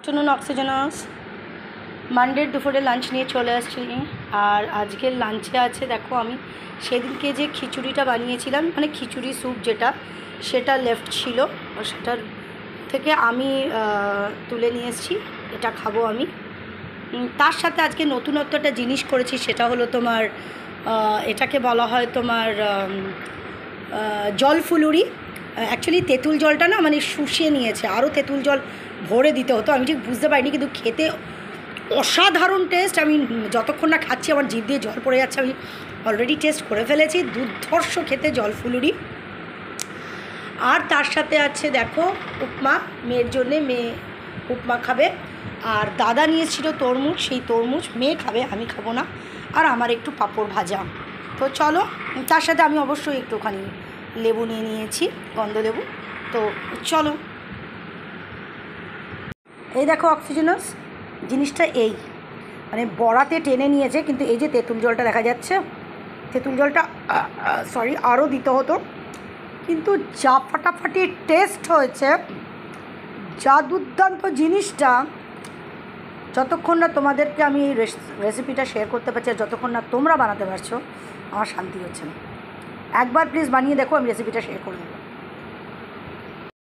শুনুন অক্সিজেনাস মানডের দুপুরে লাঞ্চ নিয়ে চলে আসছি। আর আজকের লাঞ্চে আছে দেখো, আমি সেদিনকে যে খিচুড়িটা বানিয়েছিলাম, মানে খিচুড়ি স্যুপ যেটা, সেটা লেফট ছিল, সেটার থেকে আমি তুলে নিয়ে এসেছি। এটা খাবো আমি। তার সাথে আজকে নতুনত্ব একটা জিনিস করেছি, সেটা হলো তোমার এটাকে বলা হয় তোমার জল ফুলুরি। অ্যাকচুয়ালি তেঁতুল জলটা না মানে শুষিয়ে নিয়েছে, আরও তেঁতুল জল ভরে দিতে হতো, আমি ঠিক বুঝতে পারিনি, কিন্তু খেতে অসাধারণ টেস্ট। আমি যতক্ষণ না খাচ্ছি আমার জিভ দিয়ে জল পড়ে যাচ্ছে। আমি অলরেডি টেস্ট করে ফেলেছি, দুর্ধর্ষ খেতে জল ফুলুরি। আর তার সাথে আছে দেখো উপমা, মেয়ের জন্যে, মেয়ে উপমা খাবে। আর দাদা নিয়েছিল তরমুজ, সেই তরমুজ মেয়ে খাবে, আমি খাবো না। আর আমার একটু পাঁপড় ভাজা। তো চলো, তার সাথে আমি অবশ্যই একটুখানি লেবু নিয়ে নিয়েছি, গন্ধ লেবু। তো চলো, এই দেখো অক্সিজেনাস জিনিসটা এই মানে বড়াতে টেনে নিয়েছে, কিন্তু এই যে তেঁতুল জলটা দেখা যাচ্ছে, তেঁতুল জলটা আরও দিতে হতো, কিন্তু যা ফাটাফাটি টেস্ট হয়েছে, যা দুর্দান্ত জিনিসটা, যতক্ষণ না তোমাদেরকে আমি এই রেসিপিটা শেয়ার করতে পারছি, আর যতক্ষণ না তোমরা বানাতে পারছো, আমার শান্তি হচ্ছে না। একবার প্লিজ বানিয়ে দেখো, আমি রেসিপিটা শেয়ার করে দেবো।